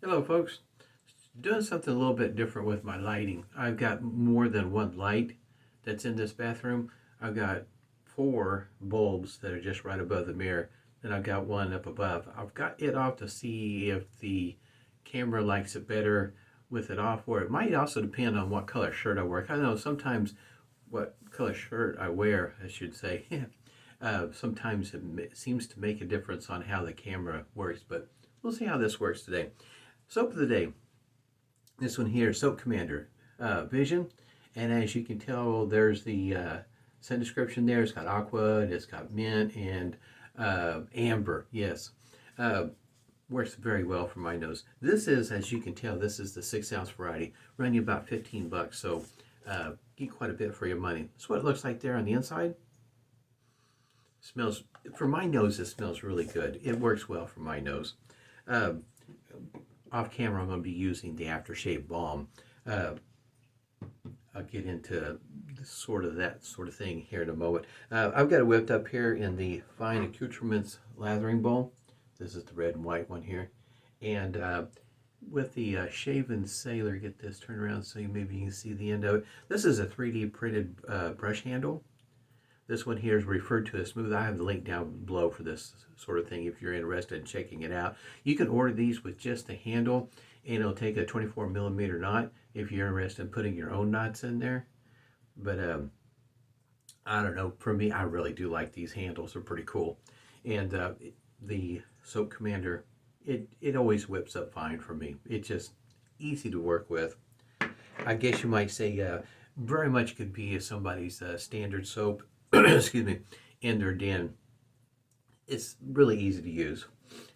Hello folks, doing something a little bit different with my lighting. I've got more than one light that's in this bathroom. I've got four bulbs that are just right above the mirror, and I've got one up above. I've got it off to see if the camera likes it better with it off, or it might also depend on what color shirt I wear. I know sometimes what color shirt I wear, I should say, sometimes it seems to make a difference on how the camera works, but we'll see how this works today. Soap of the day. This one here, Soap Commander Vision. And as you can tell, there's the scent description there. It's got aqua, and it's got mint, and amber. Yes. Uh, Works very well for my nose. This is, as you can tell, this is the 6-ounce variety. Run you about 15 bucks, so get quite a bit for your money. That's what it looks like there on the inside. Smells, for my nose, it smells really good. It works well for my nose. Uh, Off camera, I'm going to be using the aftershave balm. I'll get into that sort of thing here in a moment. I've got it whipped up here in the fine accoutrements lathering bowl. This is the red and white one here. And with the Shaven Sailor, get this turned around so maybe you can see the end of it. This is a 3D printed brush handle. This one here is referred to as smooth. I have the link down below for this sort of thing if you're interested in checking it out. You can order these with just the handle, and it'll take a 24 millimeter knot if you're interested in putting your own knots in there. But I don't know. For me, I really do like these handles. They're pretty cool. And the Soap Commander, it always whips up fine for me. It's just easy to work with. I guess you might say very much could be somebody's standard soap, excuse me, in their den. It's really easy to use,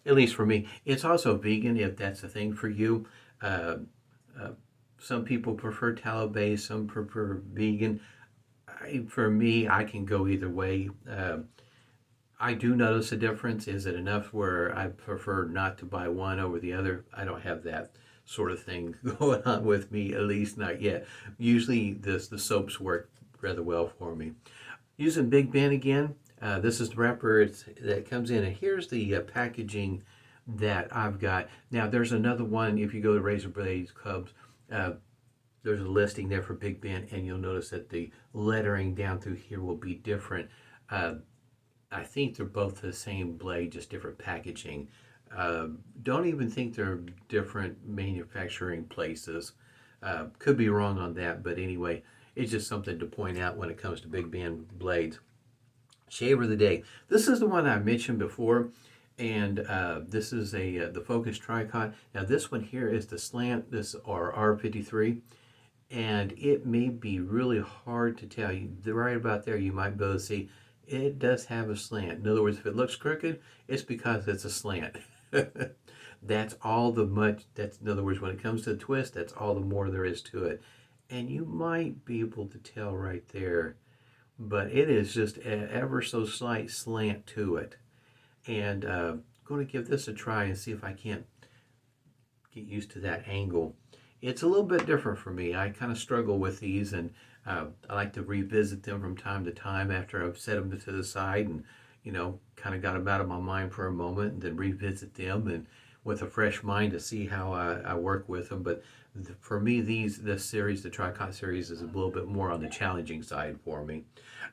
at least for me. It's also vegan if that's a thing for you. Uh, uh, some people prefer tallow based, some prefer vegan. For me, I can go either way. I do notice a difference. Is it enough where I prefer not to buy one over the other? I don't have that sort of thing going on with me, at least not yet. Usually the soaps work rather well for me. Using Big Ben again. This is the wrapper that comes in, and here's the packaging that I've got. Now there's another one. If you go to Razor Blades Cubs, there's a listing there for Big Ben, and you'll notice that the lettering down through here will be different. I think they're both the same blade, just different packaging. Don't even think they're different manufacturing places. Could be wrong on that, but anyway, it's just something to point out when it comes to Big Ben blades. Shaver of the day. This is the one I mentioned before, and this is the Focus Tricot. Now this one here is the Slant, this or R53, and it may be really hard to tell. You right about there, you might be able to see it does have a slant. In other words, if it looks crooked, it's because it's a slant. That's all the much. That's in other words, when it comes to the twist, that's all the more there is to it, and you might be able to tell right there, but it is just ever so slight slant to it. And going to give this a try and see if I can't get used to that angle. It's a little bit different for me. I kind of struggle with these, and I like to revisit them from time to time after I've set them to the side and, kind of got them out of my mind for a moment, and then revisit them and with a fresh mind to see how I work with them. But for me, this series, the Tricot series, is a little bit more on the challenging side for me.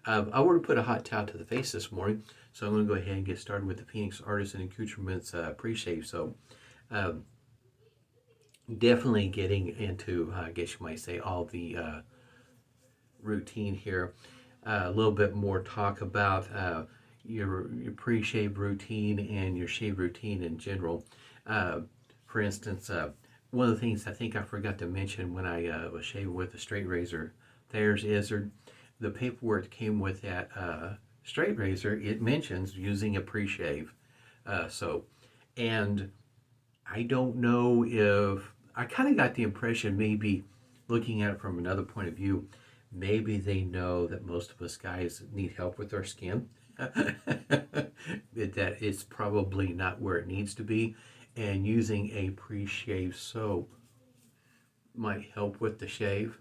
I want to put a hot towel to the face this morning, so I'm going to go ahead and get started with the Phoenix Artisan Accoutrements Preshave soap. Definitely getting into, I guess you might say, all the routine here. A little bit more talk about your pre-shave routine and your shave routine in general. For instance, one of the things I think I forgot to mention when I was shaving with a straight razor, there's Izzard. The paperwork that came with that straight razor, it mentions using a pre-shave soap. And I don't know if, I kind of got the impression, maybe looking at it from another point of view, maybe they know that most of us guys need help with our skin. That it's probably not where it needs to be, and using a pre-shave soap might help with the shave.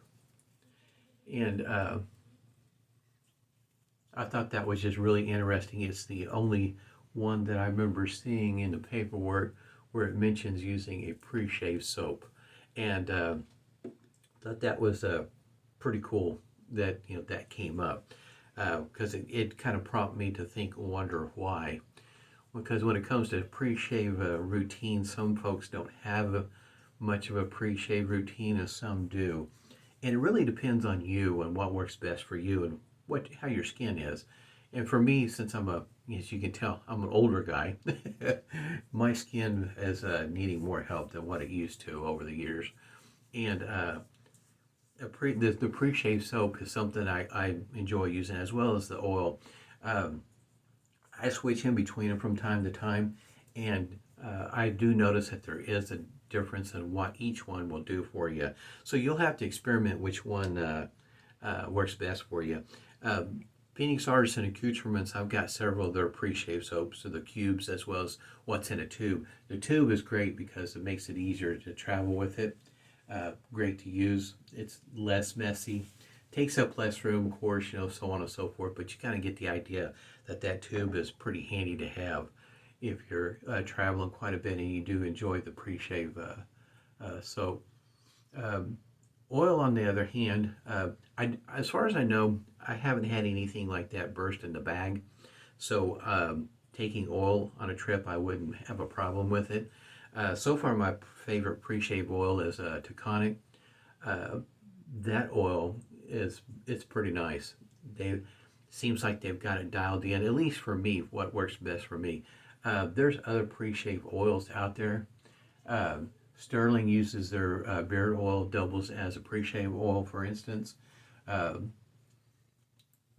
And I thought that was just really interesting. It's the only one that I remember seeing in the paperwork where it mentions using a pre-shave soap, and thought that was pretty cool that that came up, because it kind of prompted me to think, wonder why. Because when it comes to pre-shave routine, some folks don't have much of a pre-shave routine, and some do. And it really depends on you and what works best for you and how your skin is. And for me, since as you can tell, I'm an older guy, my skin is needing more help than what it used to over the years. And the pre-shave soap is something I enjoy using, as well as the oil. I switch in between them from time to time, and I do notice that there is a difference in what each one will do for you. So you'll have to experiment which one works best for you. Phoenix Artisan Accoutrements, I've got several of their pre-shave soaps, so the cubes as well as what's in a tube. The tube is great because it makes it easier to travel with it. Great to use. It's less messy. Takes up less room, of course, so on and so forth, but you kind of get the idea that tube is pretty handy to have if you're traveling quite a bit and you do enjoy the pre-shave soap. Oil, on the other hand, as far as I know, I haven't had anything like that burst in the bag. So taking oil on a trip, I wouldn't have a problem with it. So far, my favorite pre-shave oil is Taconic. That oil it's pretty nice. Seems like they've got it dialed in, at least for me, what works best for me. There's other pre-shave oils out there. Sterling uses their beard oil, doubles as a pre-shave oil, for instance. Matter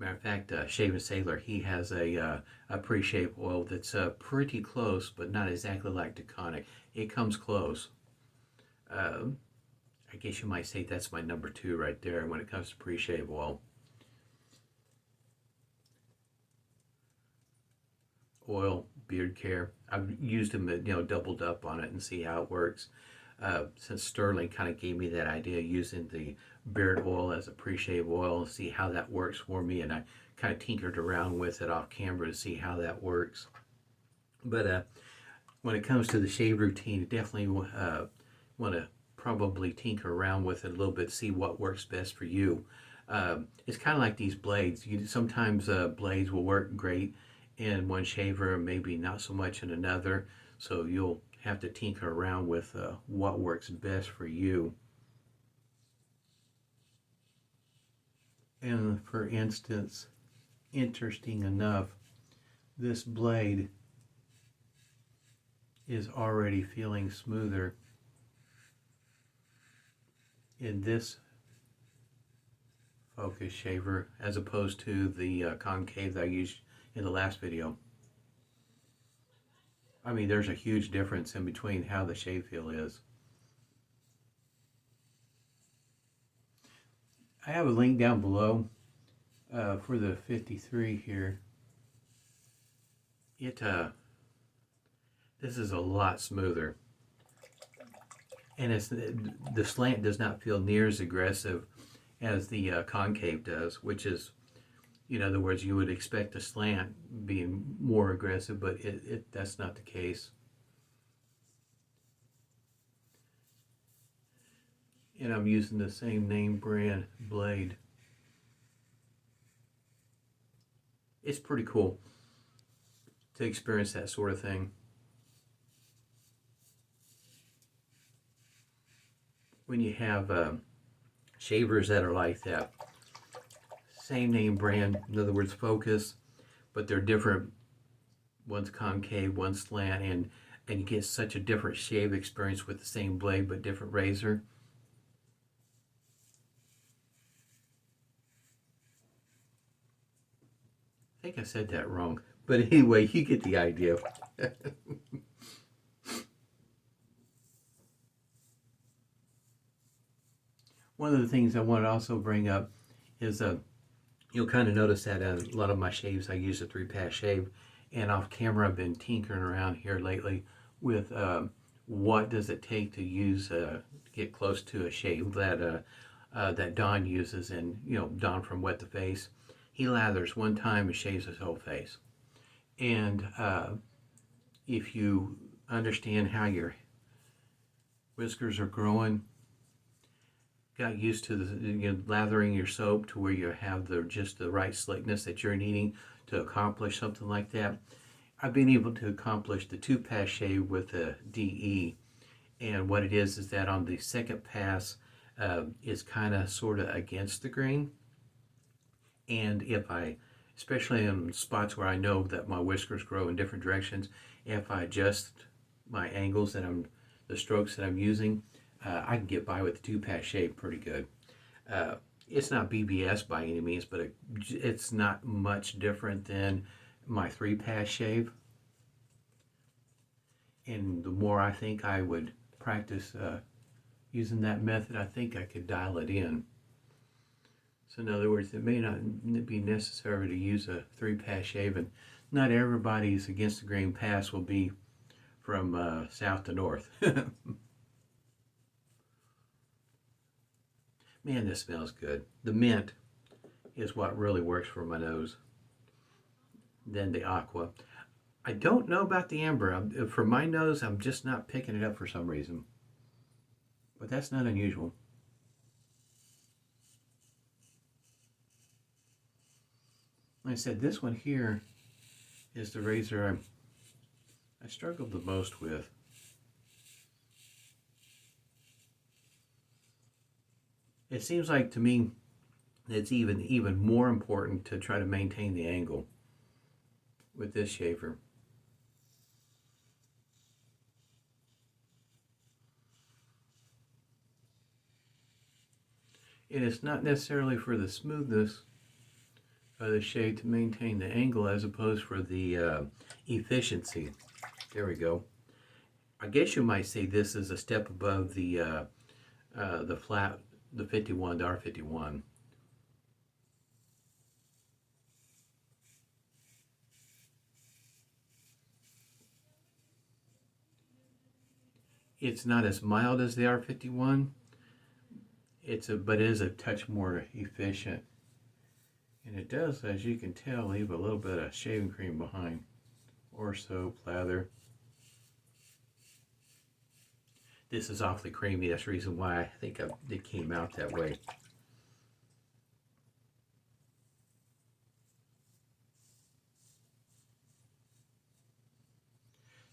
of fact, Shaven Sailor, he has a pre-shave oil that's pretty close, but not exactly like Taconic. It comes close. I guess you might say that's my number 2 right there when it comes to pre-shave oil. Oil, beard care. I've used them, doubled up on it and see how it works. Since Sterling kind of gave me that idea, using the beard oil as a pre-shave oil, see how that works for me, and I kind of tinkered around with it off camera to see how that works. But when it comes to the shave routine, definitely want to probably tinker around with it a little bit, see what works best for you. It's kind of like these blades. Sometimes blades will work great in one shaver, maybe not so much in another. So you'll have to tinker around with what works best for you. And for instance, interesting enough, this blade is already feeling smoother in this focus shaver as opposed to the concave that I used in the last video. I mean, there's a huge difference in between how the shave feel is. I have a link down below for the 53 here. This is a lot smoother, and the slant does not feel near as aggressive as the concave does, which is, in other words, you would expect a slant being more aggressive, but that's not the case. And I'm using the same name brand blade. It's pretty cool to experience that sort of thing. When you have shavers that are like that, same name brand, in other words, focus, but they're different. One's concave, one's slant, and you get such a different shave experience with the same blade but different razor. I think I said that wrong, but anyway, you get the idea. One of the things I want to also bring up is you'll kind of notice that a lot of my shaves I use a 3-pass shave, and off camera I've been tinkering around here lately with what does it take to use to get close to a shave that Don uses, and Don from Wet the Face. He lathers one time and shaves his whole face, and if you understand how your whiskers are growing. Got used to lathering your soap to where you have just the right slickness that you're needing to accomplish something like that. I've been able to accomplish the 2-pass shave with a DE, and what it is that on the second pass is kind of sort of against the grain, and if I, especially in spots where I know that my whiskers grow in different directions, if I adjust my angles the strokes that I'm using, I can get by with the 2-pass shave pretty good. It's not BBS by any means, but it's not much different than my 3-pass shave. And the more I think I would practice using that method, I think I could dial it in. So in other words, it may not be necessary to use a 3-pass shave, and not everybody's against the grain pass will be from south to north. Man, this smells good. The mint is what really works for my nose. Then the aqua. I don't know about the amber. For my nose, I'm just not picking it up for some reason. But that's not unusual. Like I said, this one here is the razor I struggled the most with. It seems like to me it's even more important to try to maintain the angle with this shaver. And it's not necessarily for the smoothness of the shave to maintain the angle as opposed for the efficiency. There we go. I guess you might say this is a step above the flat, the 51, the R51. It's not as mild as the R51. But it is a touch more efficient. And it does, as you can tell, leave a little bit of shaving cream behind, or soap, lather. This is awfully creamy. That's the reason why I think it came out that way.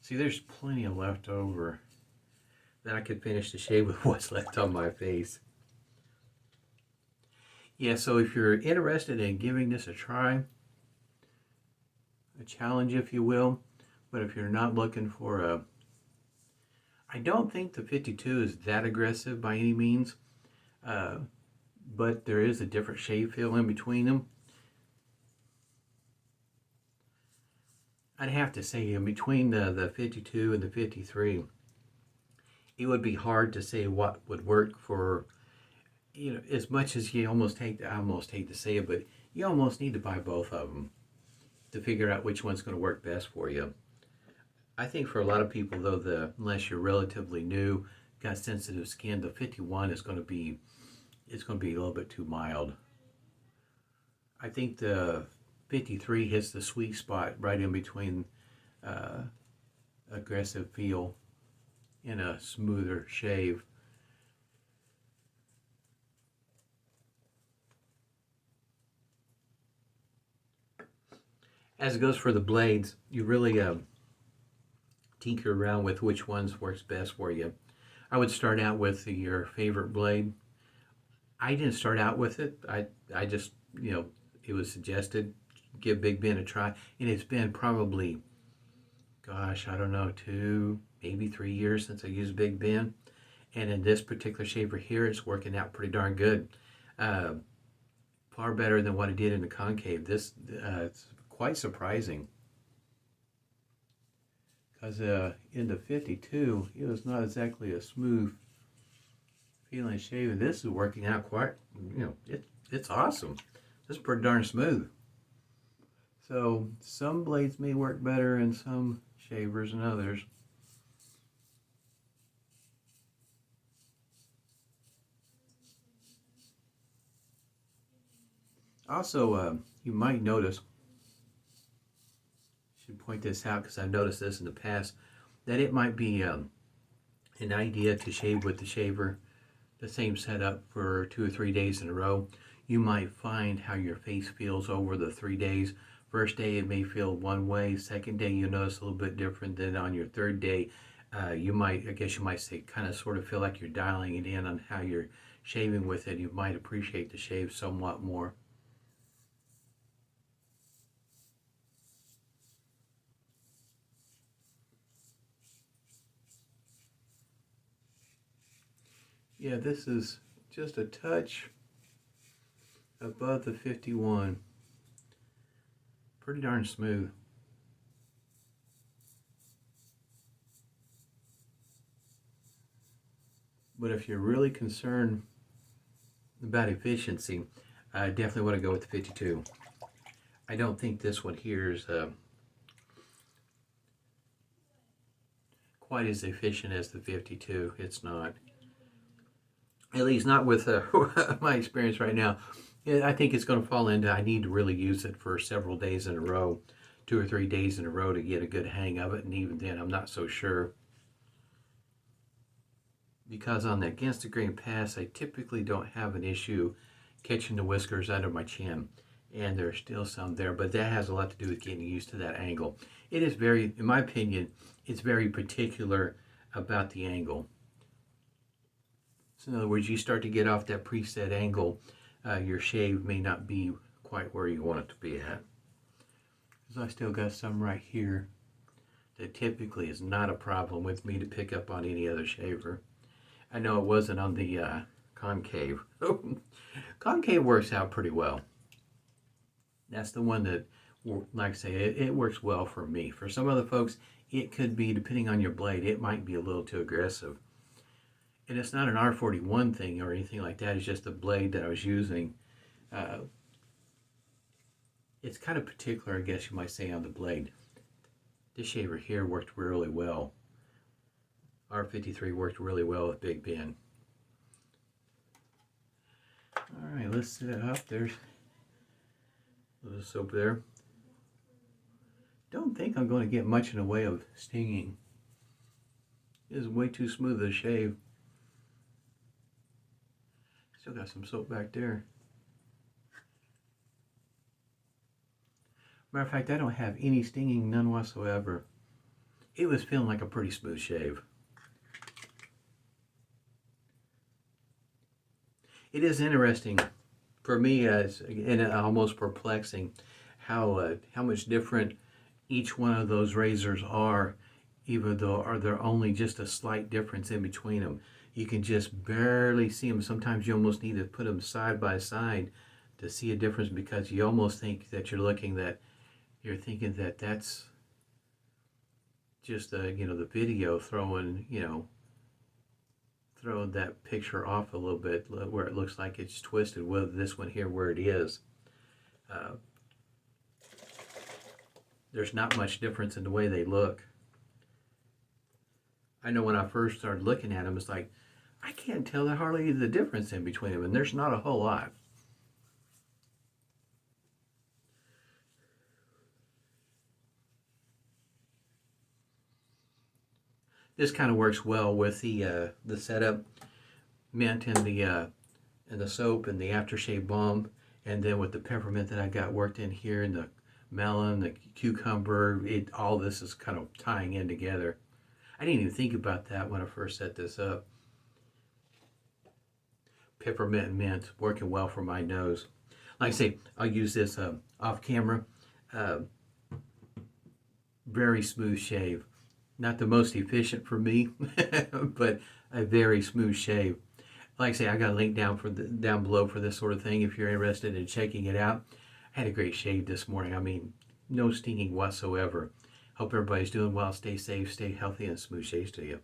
See, there's plenty of left over that I could finish the shave with what's left on my face. Yeah, so if you're interested in giving this a try, a challenge if you will, but if you're not looking for I don't think the 52 is that aggressive by any means, but there is a different shave feel in between them. I'd have to say in between the 52 and the 53, it would be hard to say what would work for, as much as I almost hate to say it, but you almost need to buy both of them to figure out which one's going to work best for you. I think for a lot of people, though, unless you're relatively new, got sensitive skin, the 51 is going to be, a little bit too mild. I think the 53 hits the sweet spot right in between aggressive feel and a smoother shave. As it goes for the blades, you really tinker around with which ones works best for you. I would start out with your favorite blade. I didn't start out with it. I just, it was suggested, give Big Ben a try. And it's been probably, gosh, I don't know, 2, maybe 3 years since I used Big Ben. And in this particular shaver here, it's working out pretty darn good. Far better than what I did in the concave. This, it's quite surprising. Because in the 52, it was not exactly a smooth feeling shave. And this is working out quite, it's awesome. This is pretty darn smooth. So some blades may work better in some shavers than others. Also, you might notice, I should point this out because I've noticed this in the past, that it might be an idea to shave with the shaver, the same setup for 2 or 3 days in a row. You might find how your face feels over the 3 days. First day it may feel one way. Second day you notice a little bit different. Then on your third day, you might, I guess you might say, kind of sort of feel like you're dialing it in on how you're shaving with it. You might appreciate the shave somewhat more. Yeah, this is just a touch above the 51. Pretty darn smooth. But if you're really concerned about efficiency, I definitely want to go with the 52. I don't think this one here is quite as efficient as the 52. It's not. At least not with my experience right now. I think it's going to fall into I need to really use it for several days in a row, 2 or 3 days in a row to get a good hang of it. And even then, I'm not so sure. Because on the against the grain pass, I typically don't have an issue catching the whiskers under my chin. And there's still some there, but that has a lot to do with getting used to that angle. It is very, in my opinion, it's very particular about the angle. So in other words, you start to get off that preset angle, your shave may not be quite where you want it to be at. Because I still got some right here that typically is not a problem with me to pick up on any other shaver. I know it wasn't on the concave. Concave works out pretty well. That's the one that, like I say, it works well for me. For some other folks, it could be, depending on your blade, it might be a little too aggressive. And it's not an R41 thing or anything like that. It's just the blade that I was using. It's kind of particular, I guess you might say, on the blade. This shaver here worked really well. R53 worked really well with Big Ben. All right, let's set it up. There's a little soap there. Don't think I'm going to get much in the way of stinging. It is way too smooth to shave. Still got some soap back there. Matter of fact, I don't have any stinging, none whatsoever. It was feeling like a pretty smooth shave. It is interesting for me, and almost perplexing, how much different each one of those razors are, even though they're only just a slight difference in between them. You can just barely see them. Sometimes you almost need to put them side by side to see a difference, because you almost think that you're thinking that that's just the video throwing that picture off a little bit, where it looks like it's twisted. With this one here, where it is, there's not much difference in the way they look. I know when I first started looking at them, it's like, I can't tell hardly the difference in between them, and there's not a whole lot. This kind of works well with the setup, mint and the soap and the aftershave balm, and then with the peppermint that I got worked in here, and the melon, the cucumber. All this is kind of tying in together. I didn't even think about that when I first set this up. Peppermint and mint working well for my nose. Like I say, I'll use this off camera. Very smooth shave. Not the most efficient for me, but a very smooth shave. Like I say, I got a link down below for this sort of thing if you're interested in checking it out. I had a great shave this morning. I mean, no stinging whatsoever. Hope everybody's doing well. Stay safe, stay healthy, and smooth shaves to you.